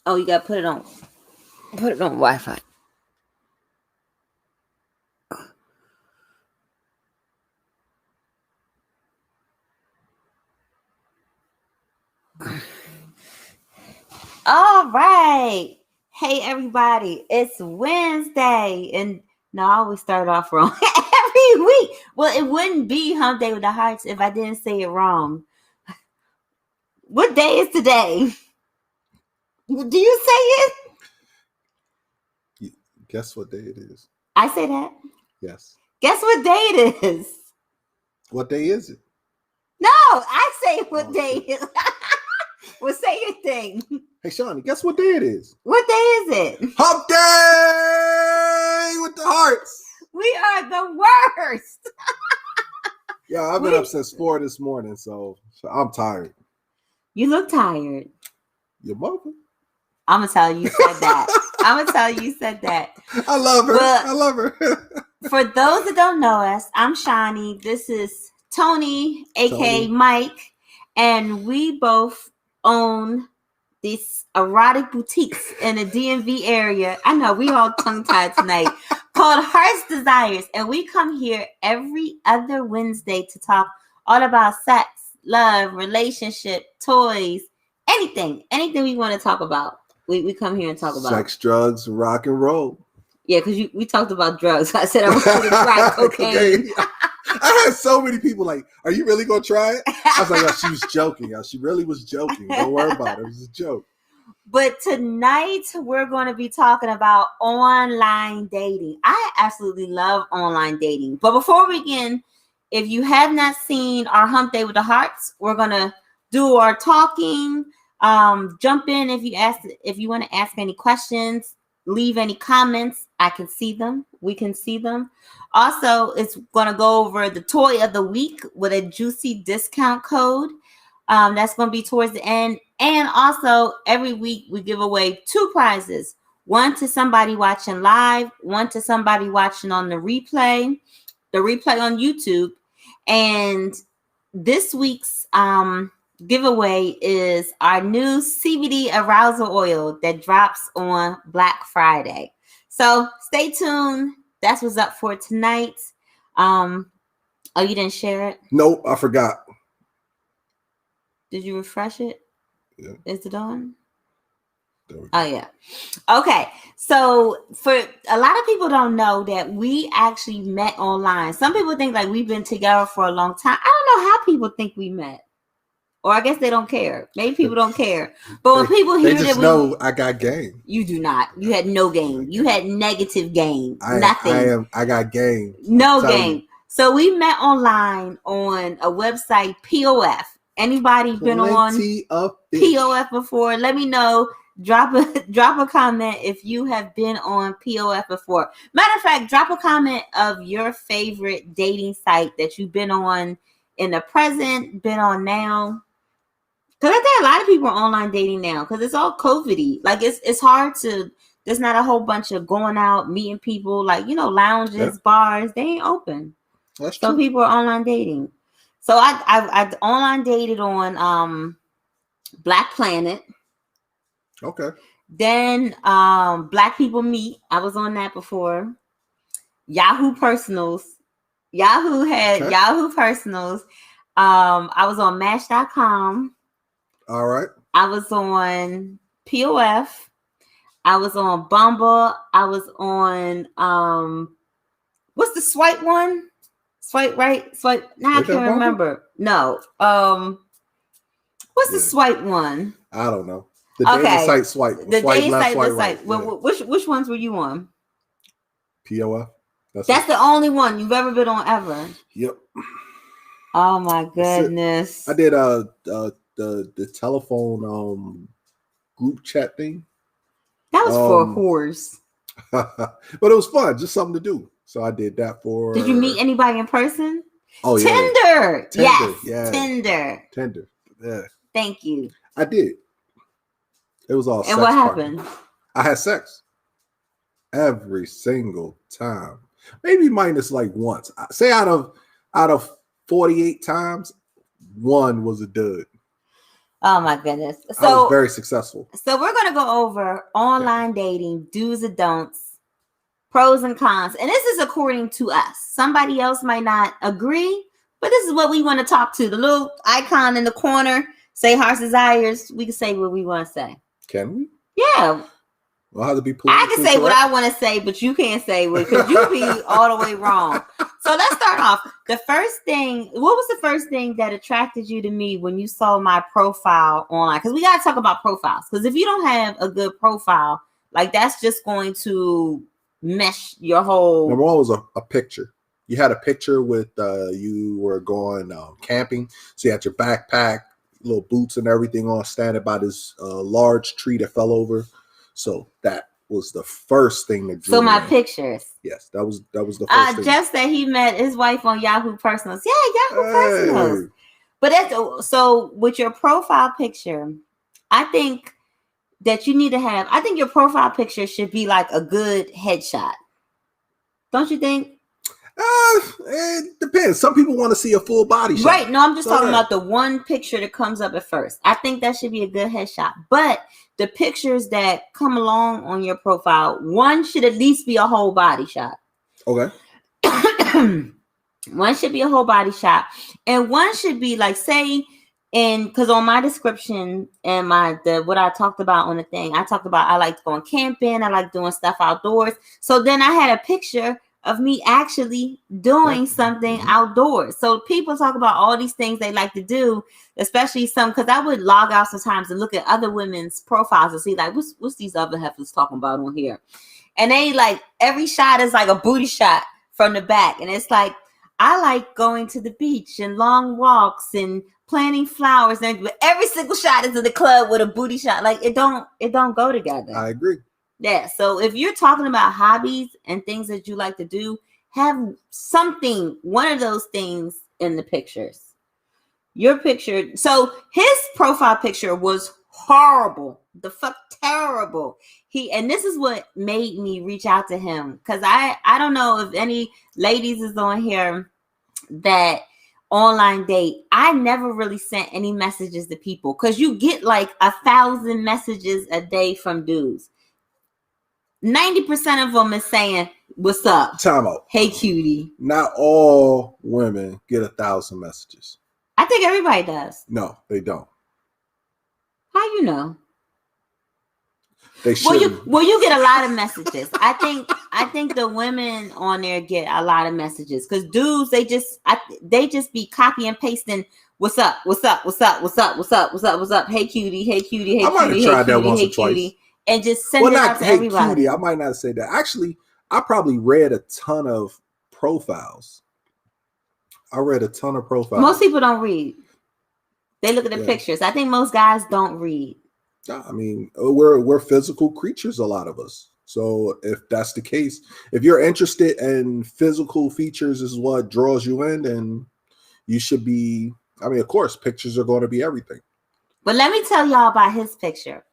Oh, you gotta put it on Wi-Fi. All right. Hey everybody, it's Wednesday. And no, I always start off wrong every week. Well, it wouldn't be Hump Day with the Harts if I didn't say it wrong. What day is today? Do you say it? Guess what day it is? I say that? Yes. Guess what day it is? What day is it? No, I say what day shit. it is. Well, say your thing. Hey, Shawnee, guess what day it is? What day is it? Hump Day with the Harts. We are the worst. Yeah, I've been up since 4 this morning, so I'm tired. You look tired. Your mother? I'm going to tell you said that. I love her. Well, I love her. For those that don't know us, I'm Shawnee. This is Tony, a.k.a. Mike. And we both own these erotic boutiques in the DMV area. I know, we all tongue-tied tonight. Called Heart's Desires. And we come here every other Wednesday to talk all about sex, love, relationship, toys, anything we want to talk about. We come here and talk about sex, drugs, rock and roll. Yeah, because we talked about drugs. I said I was going to try cocaine. I had so many people like, "Are you really going to try it?" I was like, "Oh, she was joking. She really was joking. Don't worry about it. It was a joke." But tonight we're going to be talking about online dating. I absolutely love online dating. But before we begin, if you have not seen our Hump Day with the Harts, we're going to do our talking. Jump in if you want to ask any questions, leave any comments. I can see them. We can see them. Also, it's going to go over the toy of the week with a juicy discount code. That's going to be towards the end. And also, every week we give away 2 prizes. One to somebody watching live, one to somebody watching on the replay on YouTube. And this week's giveaway is our new CBD Arousal Oil that drops on Black Friday. So stay tuned. That's what's up for tonight. Oh, you didn't share it? Nope, I forgot. Did you refresh it? Yeah. Is it on? Oh, yeah. Okay. So for a lot of people don't know that we actually met online. Some people think like we've been together for a long time. I don't know how people think we met. Or I guess they don't care. Maybe people don't care. But when people hear they just know I got game. You do not. You had no game. You had negative game. Nothing. I got game. No game. So we met online on a website, POF. Anybody been on POF before? Let me know. Drop a comment if you have been on POF before. Matter of fact, drop a comment of your favorite dating site that you've been on in the present, been on now. Because I think a lot of people are online dating now because it's all COVID-y. Like it's hard to, there's not a whole bunch of going out, meeting people, like, lounges, bars, they ain't open. That's so true. People are online dating. So I online dated on Black Planet. Okay. Then Black People Meet. I was on that before. Yahoo Personals. Yahoo had Yahoo Personals. I was on Match.com. All right. I was on POF. I was on Bumble. I was on what's the swipe one? Swipe right? Swipe. Now I can't remember. No. What's the swipe one? I don't know. The dating site swipe. The dating left, site, swipe right. Well, which ones were you on? POF. That's the only one you've ever been on ever. Yep. Oh my goodness. I did the telephone group chat thing. That was for whores. But it was fun, just something to do. So I did that for. Did you meet anybody in person? Oh, yeah. Tinder. Yes. Yeah. Tinder. Yeah. Thank you. I did. It was all sex. And what happened? I had sex every single time. Maybe minus like once. Say out of 48 times, one was a dud. Oh my goodness. I was So very successful. so we're gonna go over online dating, do's and don'ts, pros and cons. And this is according to us. Somebody else might not agree, but this is what we want to talk to. The little icon in the corner, say heart's desires. We can say what we want to say. Can we? Yeah. We'll have to be I politically can say what correct. I want to say, but you can't say what, because you be all the way wrong. So let's start off. The first thing, what was the first thing that attracted you to me when you saw my profile online? Because we got to talk about profiles. Because if you don't have a good profile, like that's just going to mesh your whole. Number one was a picture. You had a picture with you were going camping. So you had your backpack, little boots and everything on, standing by this large tree that fell over. So that was the first thing that drew So my me in. pictures. Yes, that was the first thing. Jeff said he met his wife on Yahoo Personals. Yeah, Yahoo Personals. But that's so with your profile picture, I think that you need to have. I think your profile picture should be like a good headshot. Don't you think? It depends. Some people want to see a full body shot. Right. No, I'm just talking about the one picture that comes up at first. I think that should be a good headshot. But the pictures that come along on your profile, one should at least be a whole body shot. Okay. One should be a whole body shot. And one should be like, say, because on my description and what I talked about on the thing, I talked about I like going camping, I like doing stuff outdoors. So then I had a picture of me actually doing something outdoors. So people talk about all these things they like to do, especially some, because I would log out sometimes and look at other women's profiles and see like, what's these other heifers talking about on here? And they like, every shot is like a booty shot from the back. And it's like, I like going to the beach and long walks and planting flowers. And every single shot is in the club with a booty shot. Like it don't go together. I agree. Yeah, so if you're talking about hobbies and things that you like to do, have something, one of those things in the pictures. Your picture, so his profile picture was horrible, the fuck terrible. And this is what made me reach out to him, because I don't know if any ladies is on here that online date. I never really sent any messages to people, because you get like 1,000 messages a day from dudes. 90% of them is saying, "What's up? Time out. Hey, cutie." Not all women get 1,000 messages. I think everybody does. No, they don't. How you know? They should. Well, you get a lot of messages. I think the women on there get a lot of messages, because dudes, they just be copy and pasting. What's up? What's up? What's up? What's up? What's up? What's up? What's up? Hey, cutie. Hey, cutie. Hey, I might cutie. have tried hey, that cutie, once hey, or twice. Cutie, and just send it out to everybody. Cutie. I might not say that. Actually, I probably read a ton of profiles. Most people don't read. They look at the pictures. I think most guys don't read. I mean, we're physical creatures, a lot of us. So if that's the case, if you're interested in physical features is what draws you in, then you should be. I mean, of course, pictures are going to be everything. But let me tell y'all about his picture.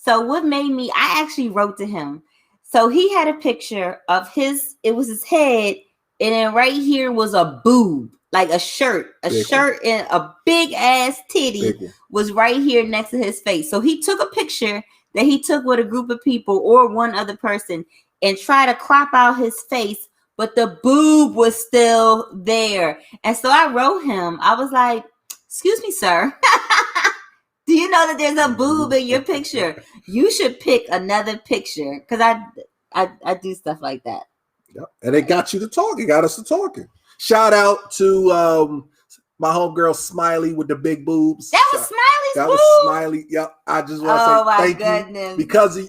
So what made me, I actually wrote to him. So he had a picture of it was his head, and then right here was a boob, like a shirt and a big ass titty was right here next to his face. So he took a picture that he took with a group of people or one other person and tried to crop out his face, but the boob was still there. And so I wrote him, I was like, "Excuse me, sir. Do you know that there's a boob in your picture? You should pick another picture." Because I do stuff like that. Yep. And it got you to talk. It got us to talking. Shout out to my homegirl Smiley with the big boobs. That was Smiley's That boob? was Smiley. Yep. I just want to say thank you.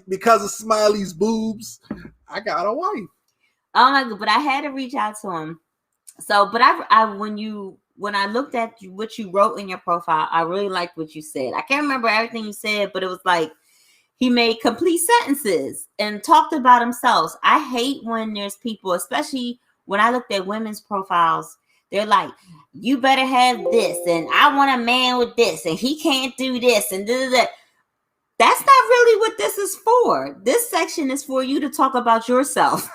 Because of Smiley's boobs, I got a wife. Oh my God. But I had to reach out to him. So, but when I looked at what you wrote in your profile, I really liked what you said. I can't remember everything you said, but it was like he made complete sentences and talked about themselves. I hate when there's people, especially when I looked at women's profiles, they're like, "You better have this, and I want a man with this, and he can't do this, and that." That's not really what this is for. This section is for you to talk about yourself.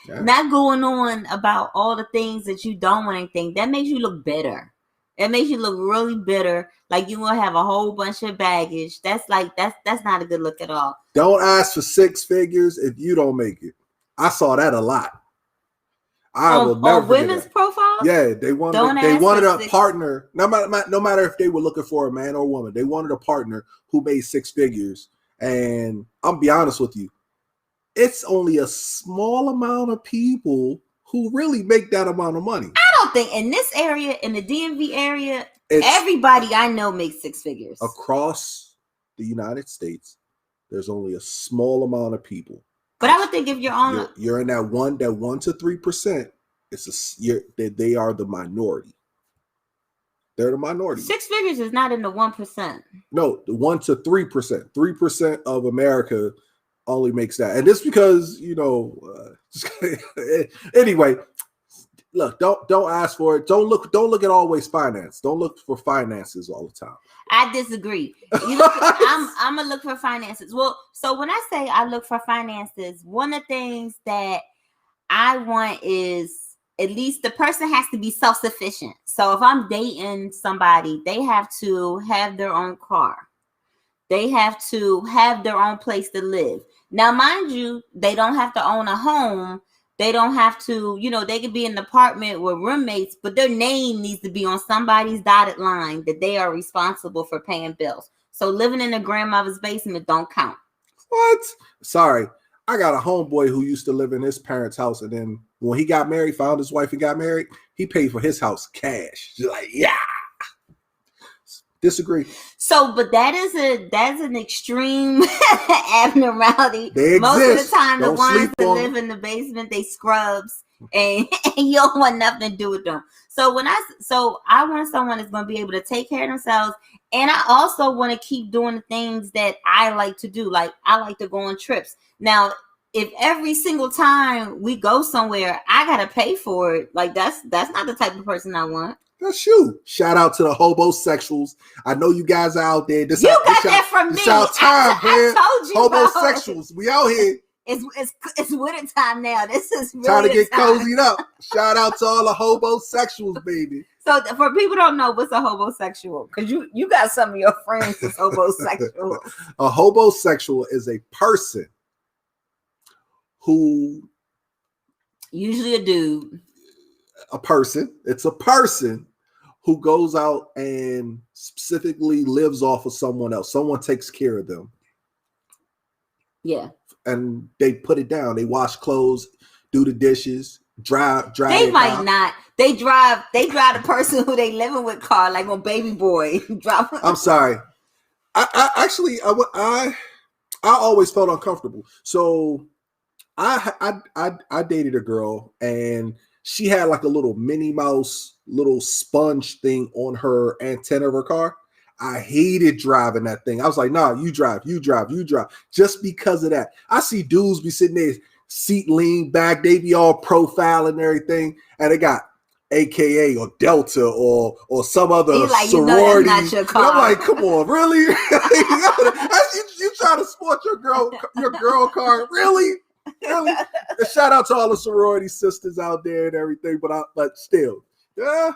Not going on about all the things that you don't want to think. That makes you look better. It makes you look really bitter, like you gonna have a whole bunch of baggage. That's not a good look at all. Don't ask for 6 figures if you don't make it. I saw that a lot. I will never on women's profiles. Yeah, they wanted a partner. No matter if they were looking for a man or a woman, they wanted a partner who made 6 figures. And I'm be honest with you, it's only a small amount of people who really make that amount of money. I don't think in this area, in the DMV area, everybody I know makes 6 figures. Across the United States, there's only a small amount of people. But I would think if you're in that 1 to 3%, they are the minority. They're the minority. 6 figures is not in the 1%. No, the 1 to 3%. 3% of America only makes that, and this because anyway. Look, don't ask for it. Don't look at always finance. Don't look for finances all the time. I disagree. I'm gonna look for finances. Well, so when I say I look for finances, one of the things that I want is at least the person has to be self-sufficient. So if I'm dating somebody, they have to have their own car. They have to have their own place to live. Now, mind you, they don't have to own a home. They don't have to, they could be in an apartment with roommates, but their name needs to be on somebody's dotted line that they are responsible for paying bills. So living in a grandmother's basement don't count. What? Sorry. I got a homeboy who used to live in his parents' house, and then when he got married, found his wife and got married, he paid for his house cash. Just like, yeah. Disagree. So, but that's an extreme abnormality. They exist. Most of the time, the ones that live in the basement, they scrubs, and you don't want nothing to do with them. So I want someone that's going to be able to take care of themselves, and I also want to keep doing the things that I like to do. Like I like to go on trips. Now, if every single time we go somewhere, I gotta pay for it, like that's not the type of person I want. That's you. Shout out to the homosexuals. I know you guys are out there. Got that from me. I told you. Homosexuals, we out here. It's winter time now. This is really time to get cozied up. Shout out to all the homosexuals, baby. So for people who don't know, what's a homosexual? Because you got some of your friends that's homosexual. A homosexual is a person who usually a dude. It's a person who goes out and specifically lives off of someone else. Someone takes care of them. Yeah. And they put it down. They wash clothes, do the dishes, drive. They might not. They drive the person who they living with car, like on Baby Boy. I'm sorry. I always felt uncomfortable. So I dated a girl, and she had like a little Minnie Mouse, little sponge thing on her antenna of her car. I hated driving that thing. I was like, nah, you drive. Just because of that. I see dudes be sitting there, seat lean back. They be all profile and everything. And they got AKA or Delta or some other sorority. That's not your car. And I'm like, come on, really? you trying to sport your girl car? Really? Really? And shout out to all the sorority sisters out there and everything, but still, yeah.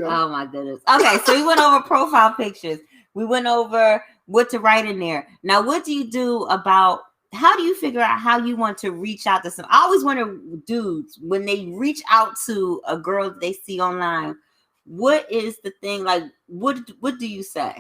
Oh my goodness. Okay, so we went over profile pictures. We went over what to write in there. Now, what do you do about? How do you figure out how you want to reach out to some? I always wonder, dudes, when they reach out to a girl that they see online, what is the thing? Like, what do you say?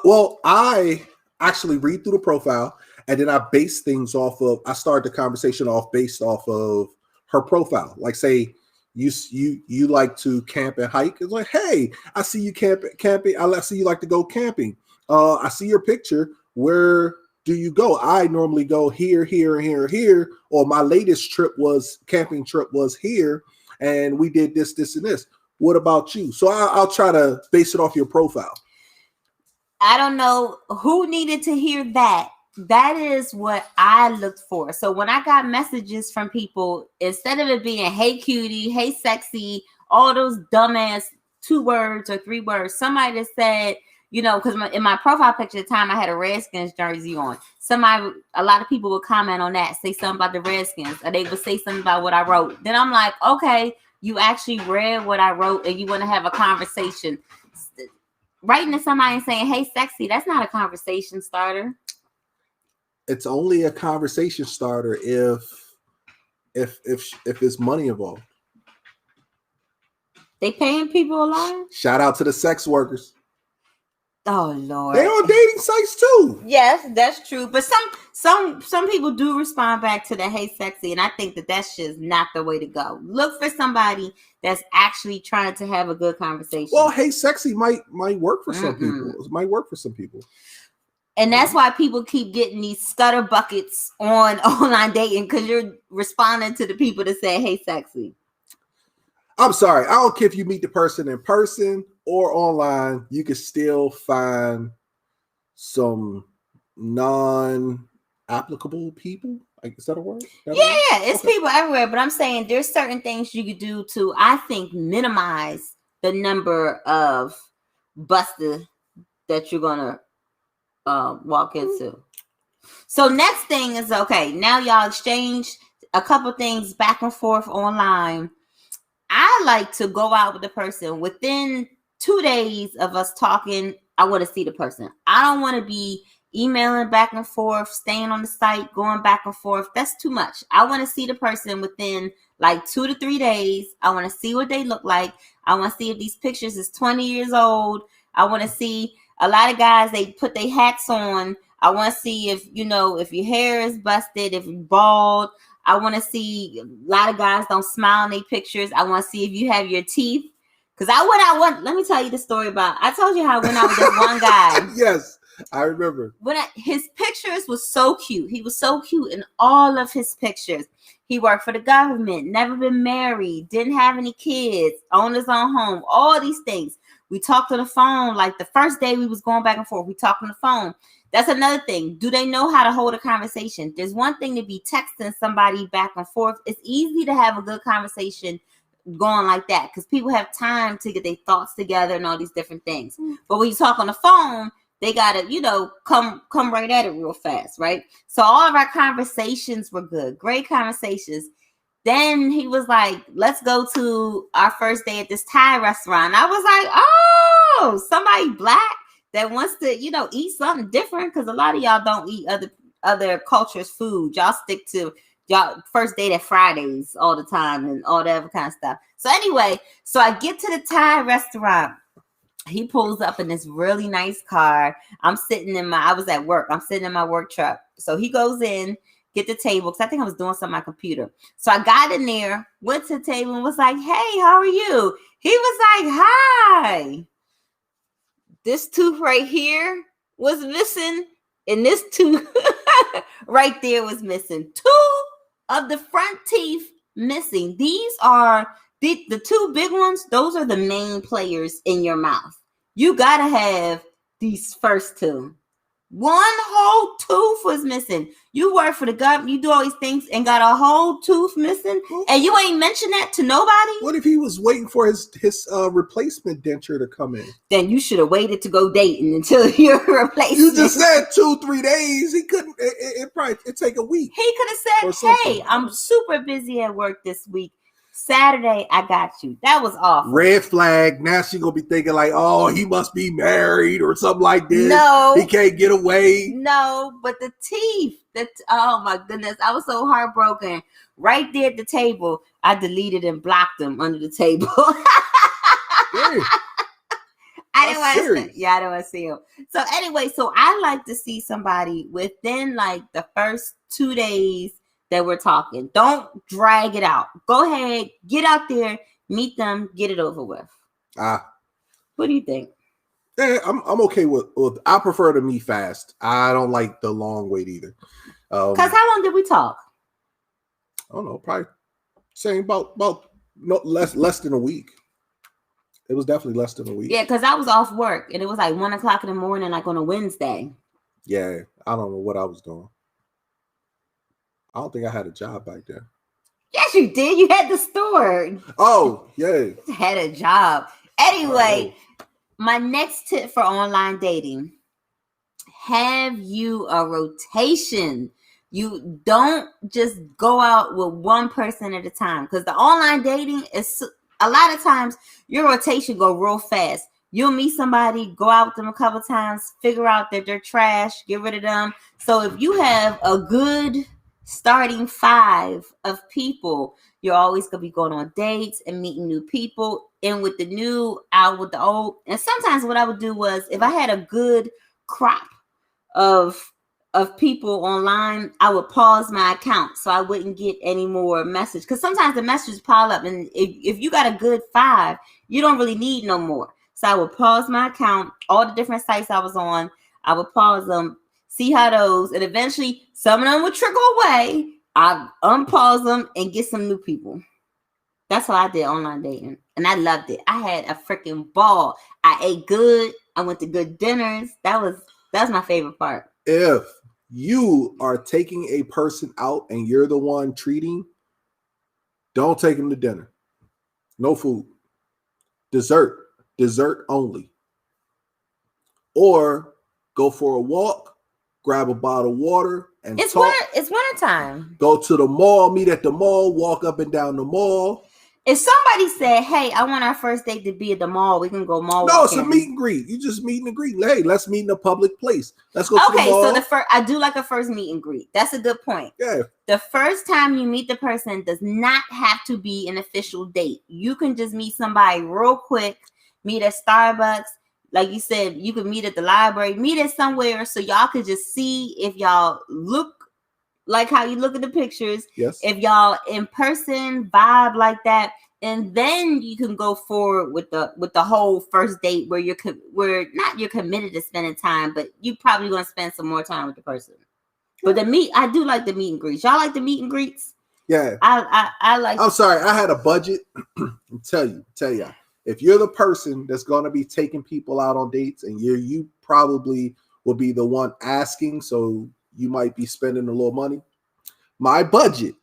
Well, I actually read through the profile. And then I base things off of, I started the conversation based off of her profile. Like say you like to camp and hike. It's like, hey, I see you camping. I see you like to go camping. I see your picture. Where do you go? I normally go here. Or my latest camping trip was here. And we did this, and this. What about you? So I'll try to base it off your profile. I don't know who needed to hear that. That is what I looked for. So when I got messages from people, instead of it being, hey, cutie, hey, sexy, all those dumbass 2 words or 3 words, somebody that said, because in my profile picture at the time, I had a Redskins jersey on. A lot of people would comment on that, say something about the Redskins, or they would say something about what I wrote. Then I'm like, okay, you actually read what I wrote and you want to have a conversation. Writing to somebody and saying, "Hey, sexy," that's not a conversation starter. It's only a conversation starter if it's money involved. They paying people a lot. Shout out to the sex workers. Oh Lord, they on dating sites too. Yes, that's true. But some people do respond back to the "Hey, sexy," and I think that's just not the way to go. Look for somebody that's actually trying to have a good conversation. Well, "Hey, sexy" might work for some people. It might work for some people. And that's why people keep getting these scutter buckets on online dating, because you're responding to the people that say, "Hey, sexy." I'm sorry. I don't care if you meet the person in person or online. You can still find some non-applicable people. Is that a word? It's people everywhere. But I'm saying there's certain things you could do to, I think, minimize the number of busters that you're gonna walk into. So next thing is, okay, now y'all exchange a couple things back and forth online. I like to go out with the person within 2 days of us talking. I want to see the person. I don't want to be emailing back and forth, staying on the site, going back and forth. That's too much. I want to see the person within like 2 to 3 days. I want to see what they look like. I want to see if these pictures is 20 years old. I want to see, a lot of guys, they put their hats on. I want to see if, if your hair is busted, if you're bald. I want to see, a lot of guys don't smile in their pictures. I want to see if you have your teeth. Because let me tell you the story about, I told you how I went out with this one guy. Yes, I remember. His pictures was so cute. He was so cute in all of his pictures. He worked for the government, never been married, didn't have any kids, owned his own home, all these things. We talked on the phone, like the first day we was going back and forth, we talked on the phone. That's another thing. Do they know how to hold a conversation? There's one thing to be texting somebody back and forth. It's easy to have a good conversation going like that because people have time to get their thoughts together and all these different things. But when you talk on the phone, they gotta, come right at it real fast, right? So all of our conversations were good, great conversations. Then he was like, "Let's go to our first day at this Thai restaurant." I was like, "Oh, somebody black that wants to, eat something different," because a lot of y'all don't eat other cultures' food. Y'all stick to y'all first date at Fridays all the time and all that other kind of stuff. So anyway, I get to the Thai restaurant. He pulls up in this really nice car. I was at work. I'm sitting in my work truck. So he goes in, get the table, because I think I was doing something on my computer. So I got in there, went to the table and was like, "Hey, how are you?" He was like, "Hi. This tooth right here was missing, and this tooth right there was missing. 2 of the front teeth missing. These are the 2 big ones. Those are the main players in your mouth. You gotta have these first 2. 1 whole tooth was missing. You work for the government, you do all these things and got a whole tooth missing, and you ain't mentioned that to nobody?" What if he was waiting for his replacement denture to come in? Then you should have waited to go dating until your replacement. You just said 2-3 days. He couldn't. It'd take a week. He could have said, "Hey, I'm super busy at work this week. Saturday, I got you." That was awful. Red flag. Now she gonna be thinking like, "Oh, he must be married or something like this. No, he can't get away." No, but the teeth. Oh my goodness, I was so heartbroken. Right there at the table, I deleted and blocked them under the table. I didn't want to see him. So anyway, I like to see somebody within like the first 2 days that we're talking. Don't drag it out. Go ahead, get out there, meet them, get it over with. What do you think? Yeah, I'm okay with. I prefer to meet fast. I don't like the long wait either. Because how long did we talk? I don't know, probably saying about less than a week. It was definitely less than a week. Yeah, because I was off work and it was like 1:00 in the morning, like on a Wednesday. Yeah, I don't know what I was doing. I don't think I had a job back then. Yes, you did. You had the store. Oh, yeah. You had a job. Anyway, my next tip for online dating: have you a rotation. You don't just go out with one person at a time, because the online dating is a lot of times your rotation go real fast. You'll meet somebody, go out with them a couple times, figure out that they're trash, get rid of them. So if you have a good starting 5 of people, you're always going to be going on dates and meeting new people, in with the new, out with the old. And sometimes what I would do was, if I had a good crop of people online, I would pause my account so I wouldn't get any more message, because sometimes the messages pile up, and if you got a good 5, you don't really need no more. So I would pause my account, all the different sites I was on, I would pause them, see how those, and eventually some of them would trickle away. I unpause them and get some new people. That's what I did online dating, and I loved it. I had a freaking ball. I ate good. I went to good dinners. That was my favorite part. If you are taking a person out and you're the one treating, don't take them to dinner. No food. Dessert only. Or go for a walk, grab a bottle of water, and it's talk. It's winter time. Go to the mall, meet at the mall, walk up and down the mall. If somebody said, "Hey, I want our first date to be at the mall," we can go mall. No, it's a meet and greet. You just meet and greet. Hey, let's meet in a public place. Let's go to the mall. Okay, so I do like a first meet and greet. That's a good point. Yeah. The first time you meet the person does not have to be an official date. You can just meet somebody real quick. Meet at Starbucks. Like you said, you could meet at the library. Meet at somewhere so y'all could just see if y'all look like how you look at the pictures. Yes. If y'all in person vibe like that, and then you can go forward with the whole first date where you're committed to spending time, but you probably going to spend some more time with the person. But I do like the meet and greets. Y'all like the meet and greets? Yeah. I like. I'm sorry, I had a budget. tell you, if you're the person that's going to be taking people out on dates, and you probably will be the one asking, so you might be spending a little money. My budget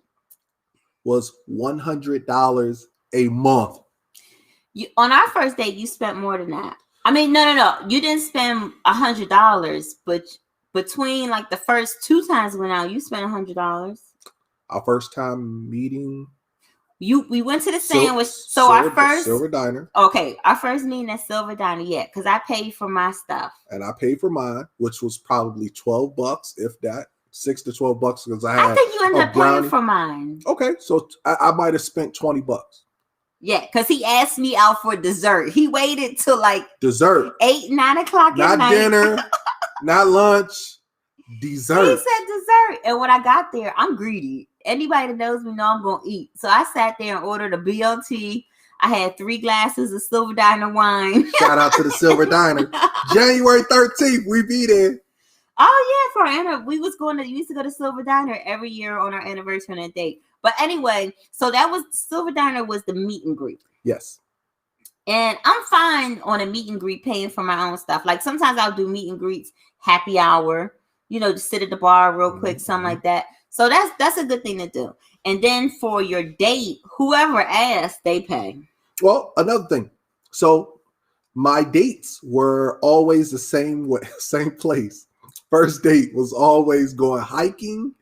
was $100 a month. On our first date, you spent more than that. I mean, no. You didn't spend $100, but between like the first 2 times we went out, you spent $100. Our first time meeting, we went to the sandwich. So our first Silver Diner. Okay, our first meeting at Silver Diner, yeah, because I paid for my stuff. And I paid for mine, which was probably $12, if that. $6 to $12, because I think you ended up paying for mine. Okay, so I might have spent $20. Yeah, because he asked me out for dessert. He waited till like dessert 8, 9 o'clock at night. Not dinner, not lunch, dessert. He said dessert, and when I got there, I'm greedy. Anybody that knows me know I'm gonna eat. So I sat there and ordered a BLT. I had 3 glasses of Silver Diner wine. Shout out to the Silver Diner. January 13th, we be there. Oh yeah, we used to go to Silver Diner every year on our anniversary on a date. But anyway, so that was Silver Diner was the meet and greet. Yes. And I'm fine on a meet and greet paying for my own stuff. Like sometimes I'll do meet and greets, happy hour, just sit at the bar real quick, something like that. So that's a good thing to do. And then for your date, whoever asks, they pay. Well, another thing. So my dates were always the same place. First date was always going hiking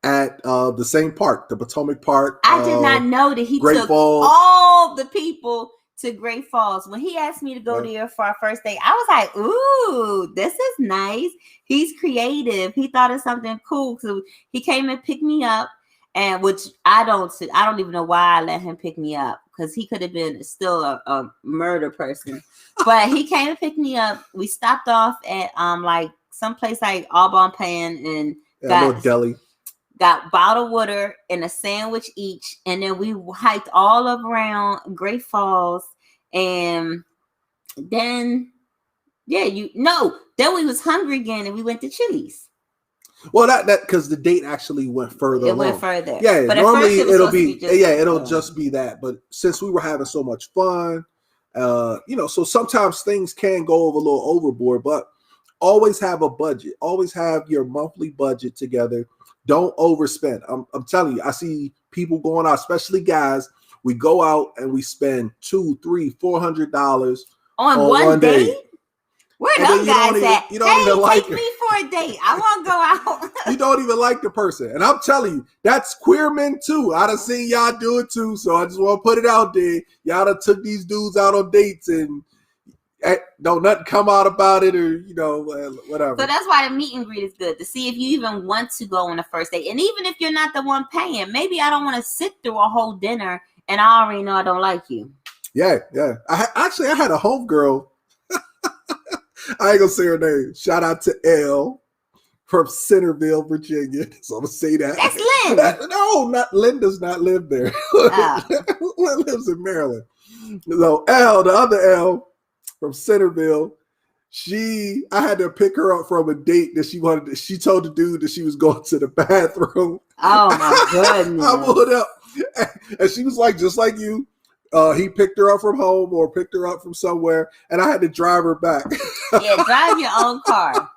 at the same park, the Potomac Park. I did not know that he took Falls. all the people to Great Falls. When he asked me to go there for our first date, I was like, ooh, this is nice. He's creative. He thought of something cool. So he came and picked me up, and which I don't even know why I let him pick me up, because he could have been still a murder person. But he came and picked me up. We stopped off at like someplace like Aubon Pan and got a little deli. Got bottled water and a sandwich each, and then we hiked all up around Great Falls, and then then we was hungry again, and we went to Chili's. Well, that because the date actually went further. It went further. Yeah, but normally it'll just be that. But since we were having so much fun, so sometimes things can go a little overboard. But always have a budget. Always have your monthly budget together. Don't overspend. I'm telling you, I see people going out, especially guys. We go out and we spend $200, $300, $400 on one date. Where those guys at? You don't even like take me for for a date. I want to go out. You don't even like the person. And I'm telling you, that's queer men too. I done seen y'all do it too. So I just want to put it out there. Y'all done took these dudes out on dates and don't nothing come out about it or, whatever. So that's why the meet and greet is good, to see if you even want to go on the first date. And even if you're not the one paying, maybe I don't want to sit through a whole dinner and I already know I don't like you. Yeah. I had a homegirl. I ain't gonna say her name. Shout out to Elle from Centerville, Virginia. So I'm gonna say that. That's Lynn. No, Lynn does not live there. Oh. Lynn lives in Maryland. So Elle, the other Elle from Centerville, I had to pick her up from a date that she told the dude that she was going to the bathroom. Oh my goodness. I pulled up and she was like, just like you. He picked her up from home or picked her up from somewhere, and I had to drive her back. Yeah, drive your own car.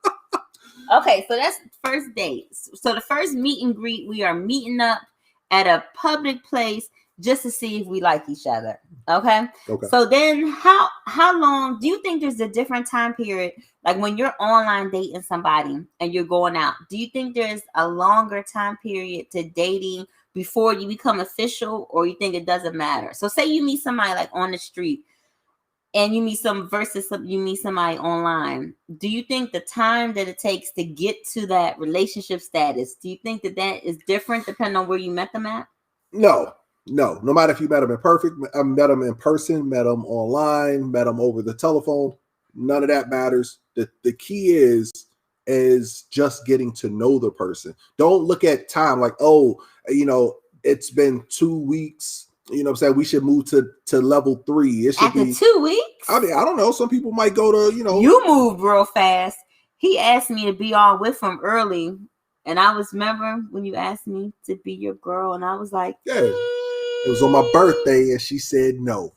Okay, so that's the first date. So the first meet and greet, we are meeting up at a public place just to see if we like each other. Okay. So then how long do you think there's a different time period? Like when you're online dating somebody and you're going out, do you think there's a longer time period to dating before you become official, or you think it doesn't matter? So say you meet somebody like on the street and you meet you meet somebody online. Do you think the time that it takes to get to that relationship status, do you think that is different depending on where you met them at? No. No matter if you met them met them in person, met them online, met them over the telephone, none of that matters. The key is just getting to know the person. Don't look at time like, it's been 2 weeks. You know what I'm saying? We should move to level 3. It should After 2 weeks? I mean, I don't know. Some people might go to, You moved real fast. He asked me to be on with him early. And remember when you asked me to be your girl, and I was like, yeah. It was on my birthday, and she said no.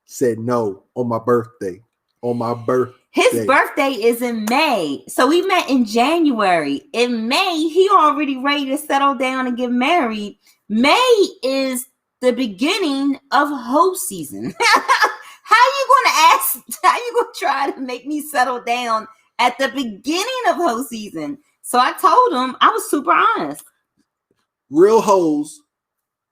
Said no on my birthday. On my birthday. His birthday is in May. So we met in January. In May, he already ready to settle down and get married. May is the beginning of hoe season. How you gonna try to make me settle down at the beginning of hoe season? So I told him, I was super honest. Real hoes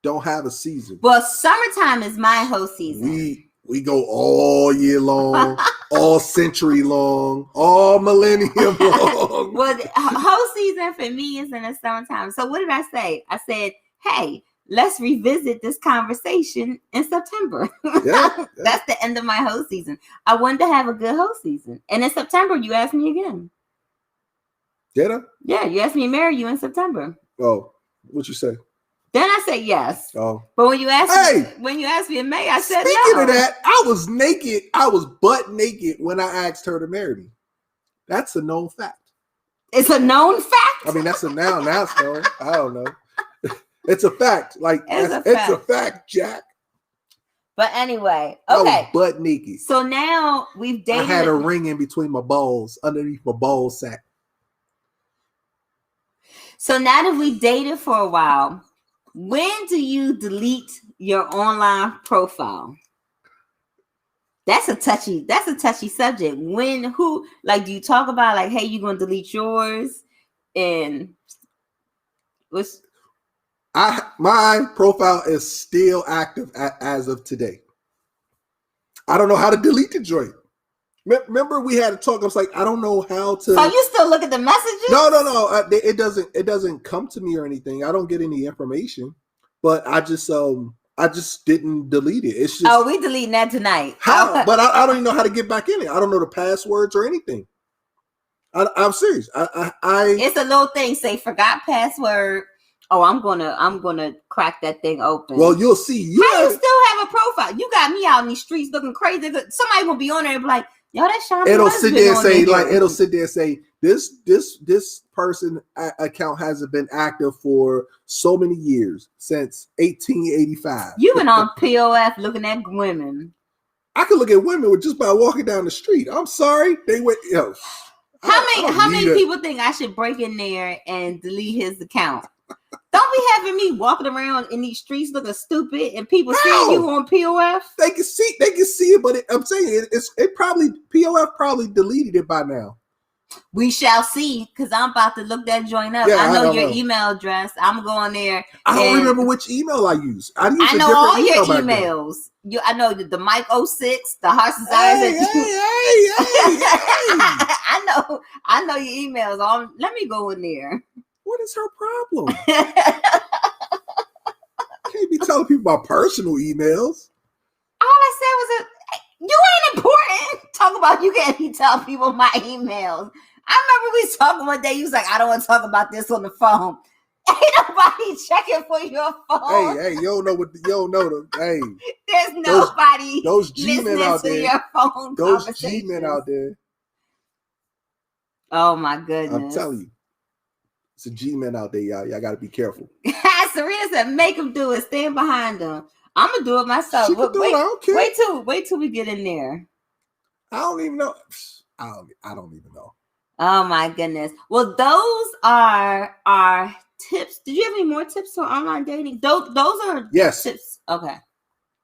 don't have a season. Well, summertime is my hoe season. We go all year long, all century long, all millennium long. Well, hoe season for me is in the summertime. So what did I say? I said, hey, let's revisit this conversation in September. Yeah. That's the end of my hoe season. I wanted to have a good hoe season. And in September, you asked me again. Did I? Yeah, you asked me to marry you in September. Oh, what'd you say? Then I said yes. Oh. But when you asked me in May, I said no. Speaking of that, I was naked. I was butt naked when I asked her to marry me. That's a known fact. It's a known fact? I mean, that's a noun. Now it's known. I don't know. It's a fact. It's a fact, Jack. But anyway, okay. I was butt naked. So now we've dated. I had a ring in between my balls, underneath my ball sack. So now that we dated for a while, when do you delete your online profile? That's a touchy subject. Do you talk about like, hey, you're gonna delete yours? And my profile is still active as of today. I don't know how to delete the joint. Remember we had a talk. I was like, I don't know how to. So you still look at the messages? No. It doesn't come to me or anything. I don't get any information. But I just didn't delete it. It's just we deleting that tonight. How? But I don't even know how to get back in it. I don't know the passwords or anything. I'm serious. It's a little thing. Say forgot password. Oh, I'm gonna crack that thing open. Well, you'll see. How you still have a profile? You got me out in these streets looking crazy. Somebody will be on there and be like, "Yo, that's Sean." It'll sit there and say this person account hasn't been active for so many years, since 1885. You've been on POF looking at women. I can look at women just by walking down the street. I'm sorry, they went. How many people think I should break in there and delete his account? Don't be having me walking around in these streets looking stupid and people seeing you on POF. They can see it, but I'm saying POF probably deleted it by now. We shall see, because I'm about to look that joint up. Yeah, I know your know. email address. I'm going there. I don't remember which email I use. I know all your emails. I know the Mike 06, the Heart's Desires. Hey. I know your emails. Let me go in there. What is her problem? Can't be telling people my personal emails. All I said was, you ain't important. Talk about you can't be telling people my emails. I remember we was talking one day. You was like, I don't want to talk about this on the phone. Ain't nobody checking for your phone. Hey, you don't know what you don't know them. Hey, there's nobody. Those G-men out there. Your phone those G-men out there. Oh my goodness! I'm telling you, it's a G-men out there, y'all. Y'all got to be careful. Serena said, "Make them do it. Stand behind them." I'm gonna do it myself. She can do it. I don't care. Wait till we get in there. I don't even know. I don't even know. Oh my goodness. Well, those are our tips. Did you have any more tips for online dating? Those are tips. Okay,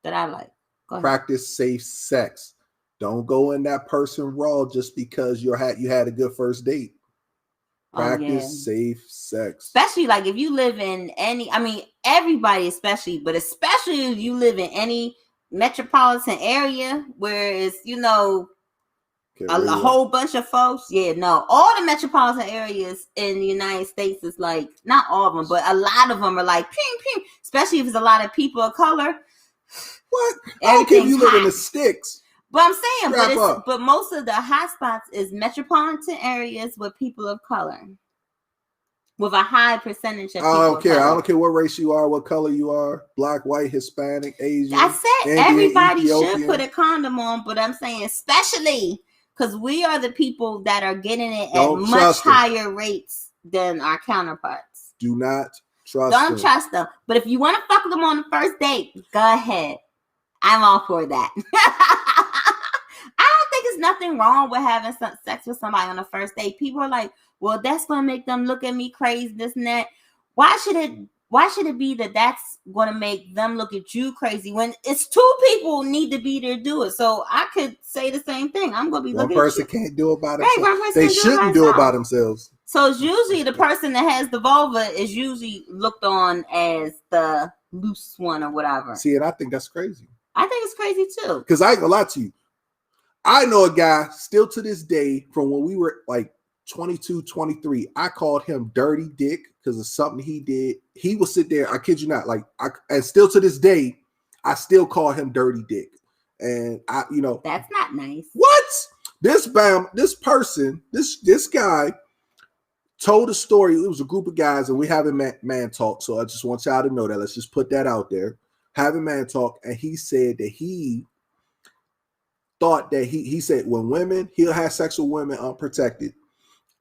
that I like. Go ahead. Practice safe sex. Don't go in that person raw just because you had a good first date. Practice safe sex. Especially like if you live in everybody especially if you live in any metropolitan area where it's, a whole bunch of folks. Yeah, no. All the metropolitan areas in the United States is like, not all of them, but a lot of them are like, ping, ping. Especially if it's a lot of people of color. What? I don't care if you live in the sticks. But I'm saying, but most of the hot spots is metropolitan areas with people of color. With a high percentage of people. I don't care. I don't care what race you are, what color you are, black, white, Hispanic, Asian. I said Indian, everybody Ethiopian. Should put a condom on, but I'm saying especially because we are the people that are getting it at much higher rates than our counterparts. Do not trust them. Don't trust them. But if you want to fuck them on the first date, go ahead. I'm all for that. I don't think there's nothing wrong with having sex with somebody on the first date. People are like, well, that's going to make them look at me crazy, this and that. Why should it be that that's going to make them look at you crazy when it's two people who need to be there to do it? So I could say the same thing. I'm going to be looking at you. One person can't do it by themselves. They shouldn't do it by themselves. So it's usually the person that has the vulva is usually looked on as the loose one or whatever. See, and I think that's crazy. I think it's crazy too. Because I ain't gonna lie to you. I know a guy still to this day from when we were like 22, 23. I called him Dirty Dick because of something he did. He will sit there. I kid you not. And still to this day, I still call him Dirty Dick. And that's not nice. What? This guy told a story. It was a group of guys, and we having man talk. So I just want y'all to know that. Let's just put that out there. Having man talk, and he said that he thought that he said when he'll have sex with women unprotected,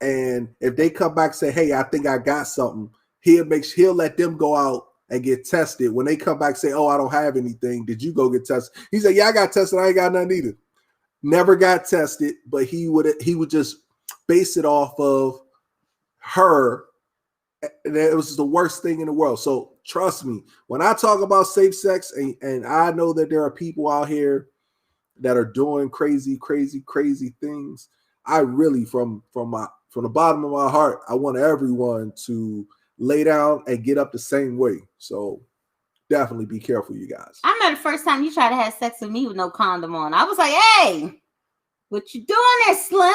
and if they come back and say, hey, I think I got something, he'll let them go out and get tested. When they come back and say, oh, I don't have anything, did you go get tested? He said, yeah, I got tested, I ain't got nothing either. Never got tested, but he would just base it off of her. And it was the worst thing in the world. So trust me, when I talk about safe sex, and I know that there are people out here that are doing crazy, crazy, crazy things, I really, from the bottom of my heart, I want everyone to lay down and get up the same way. So definitely be careful, you guys. I remember the first time you tried to have sex with me with no condom on. I was like, hey, what you doing there, Slim?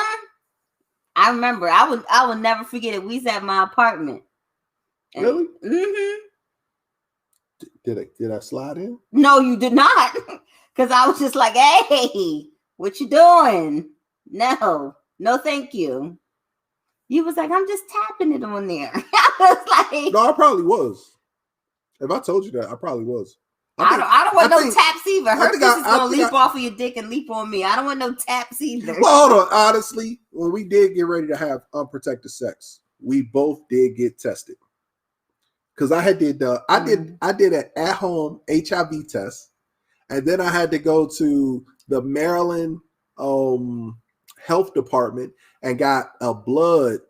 I remember. I will never forget it. We was at my apartment. Really? Mm-hmm. Did I slide in? No, you did not. Because I was just like, hey, what you doing? No, thank you. You was like, I'm just tapping it on there. I was like, no, I probably was. If I told you that, I probably was. I don't want no taps either. Her is gonna leap off of your dick and leap on me. I don't want no taps either. Well, hold on. Honestly, when we did get ready to have unprotected sex, we both did get tested. Because I did an at-home HIV test, and then I had to go to the Maryland health department and got a blood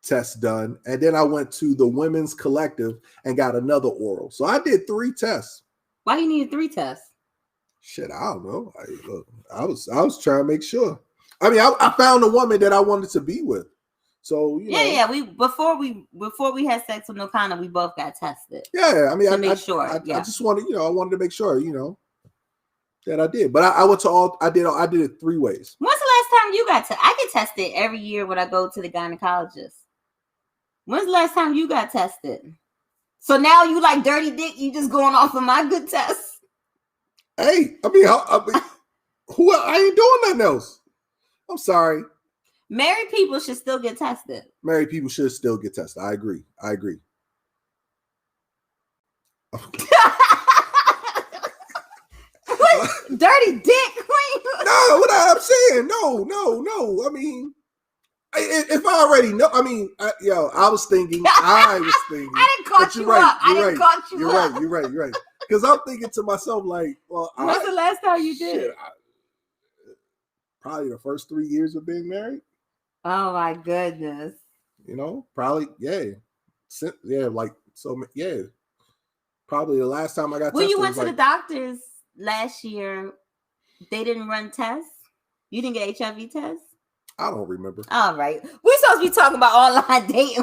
test done, and then I went to the Women's Collective and got another oral. So I did 3 tests. Why you needed 3 tests? Shit, I don't know. I was trying to make sure. I mean, I found a woman that I wanted to be with. So we before we had sex with no condom, we both got tested. Yeah, I mean, to make sure. I just wanted, I wanted to make sure, that I did. But I went to I did it 3 ways. When's the last time you got tested? I get tested every year when I go to the gynecologist. When's the last time you got tested? So now you like dirty dick? You just going off of my good tests? Hey, I mean, I ain't doing nothing else. I'm sorry. Married people should still get tested. Married people should still get tested. I agree. Okay. Dirty dick? No, what I'm saying, no. I mean, if I already know, I mean, I was thinking. I didn't caught you up. I didn't caught you up. You're right. Because I'm thinking to myself, like, well, when's the last time you did it? Probably the first 3 years of being married. Oh my goodness. Probably, probably the last time I got tested. When you went to the doctors last year, they didn't run tests? You didn't get HIV tests? I don't remember. All right. We're supposed to be talking about online dating.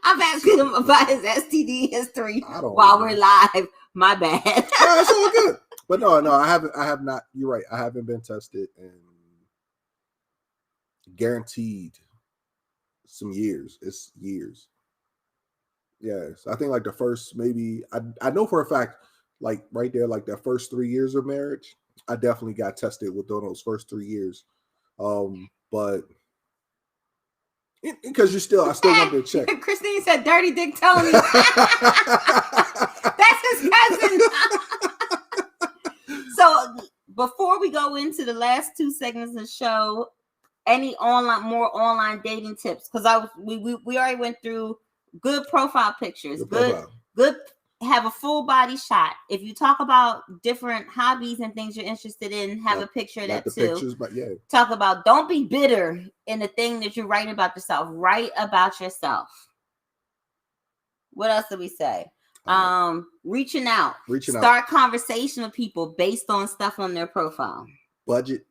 I'm asking him about his STD history while we're live. My bad. No, it's all good. But no, I have not. You're right. I haven't been tested in guaranteed some years. It's years. Yes. I think like the first, maybe, I know for a fact, like right there, like that first 3 years of marriage, I definitely got tested within those first 3 years. But because I still wanted to check. Christine said, "Dirty Dick Tony." That's his cousin. So before we go into the last 2 segments of the show, any more online dating tips? Because we already went through good profile pictures, good. Have a full body shot. If you talk about different hobbies and things you're interested in, have a picture of that too. Pictures, but yeah. Talk about, don't be bitter in the thing that you're writing about yourself. Write about yourself. What else did we say? Reaching out. Start conversation with people based on stuff on their profile. Budget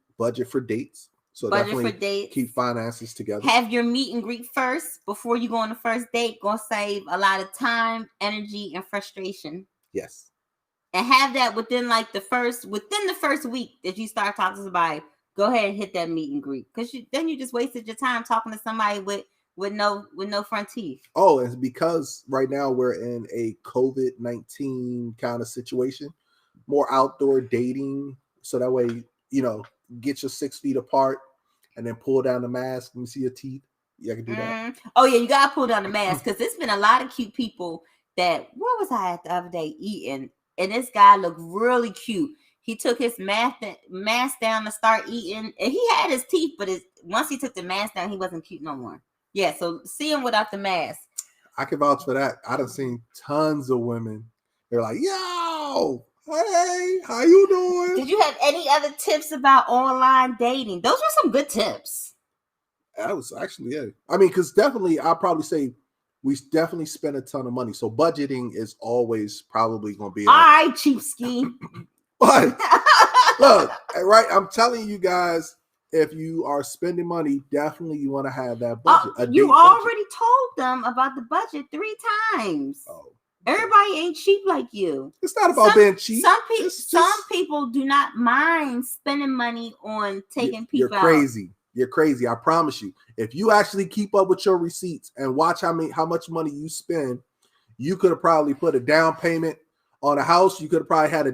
for dates. So budget for dates. Keep finances together. Have your meet and greet first before you go on the first date. Gonna save a lot of time, energy, and frustration. Yes. And have that within the first week that you start talking to somebody. Go ahead and hit that meet and greet, because then you just wasted your time talking to somebody with no front teeth. Oh, it's because right now we're in a COVID-19 kind of situation. More outdoor dating, so that way get your 6 feet apart and then pull down the mask and see your teeth. You can do that. Oh yeah, you gotta pull down the mask, because there's been a lot of cute people that, where was I at the other day eating, and this guy looked really cute. He took his mask down to start eating, and he had his teeth, but once he took the mask down, he wasn't cute no more. Yeah, so see him without the mask. I can vouch for that. I done seen tons of women. They're like, yo, hey, how you doing? Did you have any other tips about online dating? Those were some good tips. That was actually, yeah. I mean, because definitely, I'll probably say we definitely spend a ton of money. So budgeting is always probably going to be. All right, cheapskate. But look, right, I'm telling you guys, if you are spending money, definitely you want to have that budget. You already told them about the budget 3 times. Oh. Everybody ain't cheap like you. It's not about being cheap. Some people do not mind spending money on taking people out. You're crazy. I promise you. If you actually keep up with your receipts and watch how much money you spend, you could have probably put a down payment on a house. You could have probably had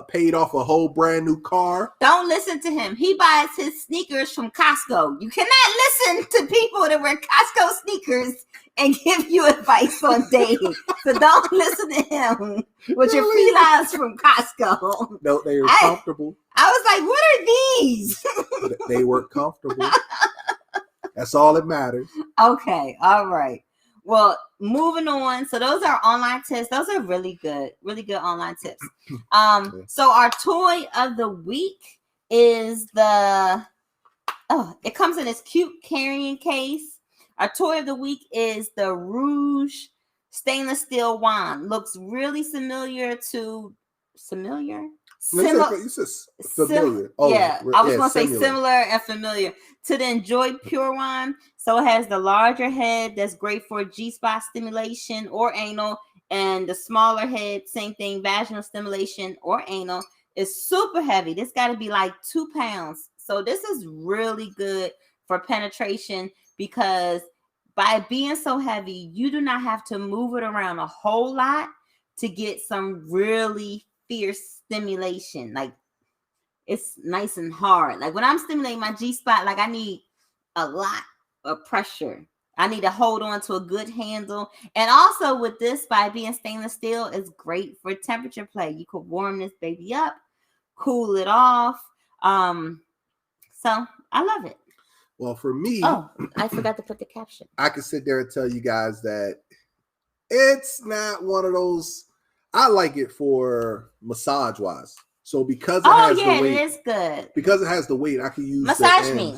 paid off a whole brand new car. Don't listen to him. He buys his sneakers from Costco. You cannot listen to people that wear Costco sneakers and give you advice on dating. So don't listen to him with your felines from Costco. No, they were comfortable. I was like, what are these? They were comfortable. That's all that matters. Okay. All right. Well, moving on. So those are online tips. Those are really good online tips. So our toy of the week is it comes in this cute carrying case. Our toy of the week is the Rouge stainless steel wand. Looks really familiar. Similar. You said familiar. Yeah, I was going to say similar. similar and familiar to the Enjoy Pure Wine. So it has the larger head that's great for G-spot stimulation or anal, and the smaller head, same thing, vaginal stimulation or anal. It's super heavy. This got to be like 2 pounds. So this is really good for penetration because by being so heavy, you do not have to move it around a whole lot to get some really fierce stimulation. Like, it's nice and hard. Like when I'm stimulating my G-spot, like I need a lot of pressure. I need to hold on to a good handle. And also with this, by being stainless steel, it's great for temperature play. You could warm this baby up, cool it off. So I love it. Well, for me, I forgot to put the caption. I can sit there and tell you guys that it's not one of those. I like it for massage wise. So because it has the weight, it is good. Because it has the weight, I can use massage me,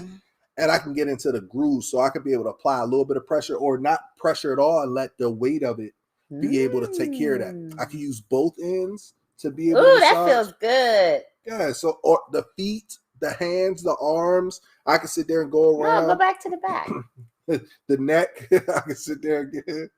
and I can get into the groove, so I could be able to apply a little bit of pressure or not pressure at all, and let the weight of it be able to take care of that. I can use both ends to be able to massage. That feels good. Yeah, so or the feet, the hands, the arms, I can sit there and go around. No, go back to the back. The neck, I can sit there and get it.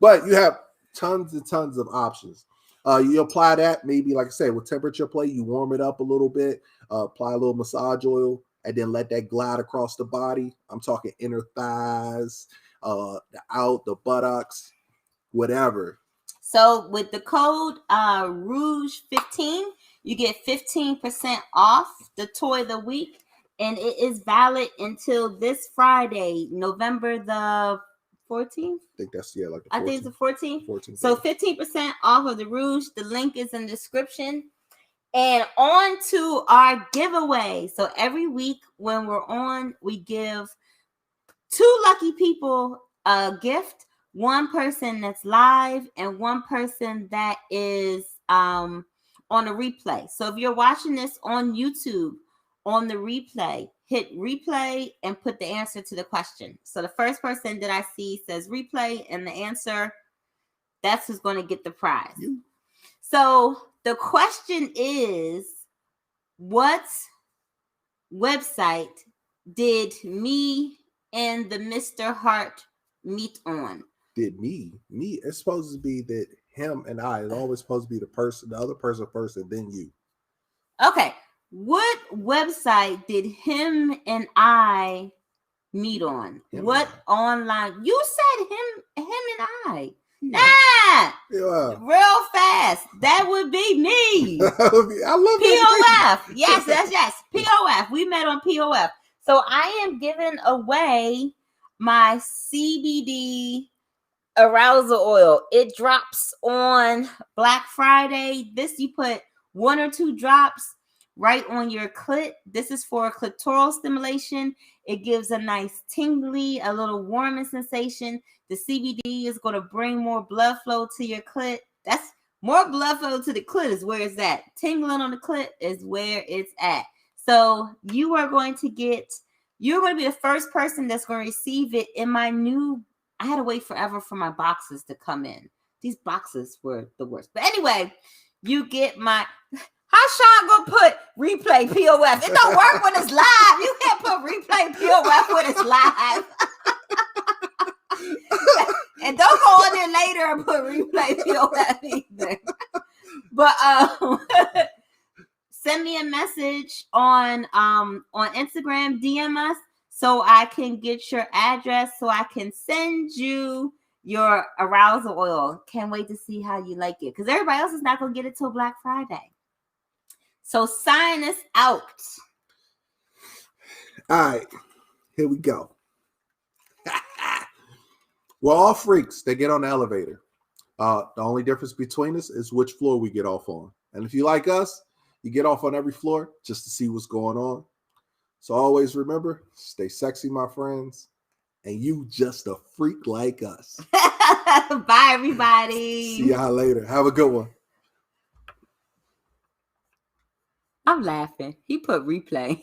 But you have tons and tons of options. You apply that, maybe like I said, with temperature play, you warm it up a little bit, apply a little massage oil, and then let that glide across the body. I'm talking inner thighs, the buttocks, whatever. So with the code Rouge15, you get 15% off the toy of the week, and it is valid until this Friday, November the 14th. I think that's like the 14th. I think it's the 14th. 14th. So 15% off of the Rouge. The link is in the description. And on to our giveaway. So every week when we're on, we give 2 lucky people a gift. One person that's live and one person that is on a replay. So if you're watching this on YouTube, on the replay, hit replay and put the answer to the question. So the first person that I see says replay and the answer, that's who's going to get the prize. So the question is, what website did me and the Mr. Hart meet on? Did me? It's supposed to be that him and I. It's always supposed to be the other person first, and then you. Okay. What website did him and I meet on? What online? You said him and I. Yeah. Real fast. That would be me. I love POF. Yes. POF. We met on POF. So I am giving away my CBD Arousal Oil. It drops on Black Friday. You put 1 or 2 drops right on your clit. This is for clitoral stimulation. It gives a nice tingly, a little warming sensation. The CBD is going to bring more blood flow to your clit. That's more blood flow to the clit is where it's at. Tingling on the clit is where it's at. So you're going to be the first person that's going to receive it in my new, I had to wait forever for my boxes to come in. These boxes were the worst. But anyway, you get my... How Sean gonna put replay POF? It don't work when it's live. You can't put replay POF when it's live. And don't go on there later and put replay POF either. But send me a message on Instagram, DM us so I can get your address so I can send you your arousal oil. Can't wait to see how you like it because everybody else is not gonna get it till Black Friday. So sign us out. All right, here we go. We're all freaks. They get on the elevator. The only difference between us is which floor we get off on. And if you like us, you get off on every floor just to see what's going on. So always remember, stay sexy, my friends. And you just a freak like us. Bye, everybody. See y'all later. Have a good one. I'm laughing. He put replay.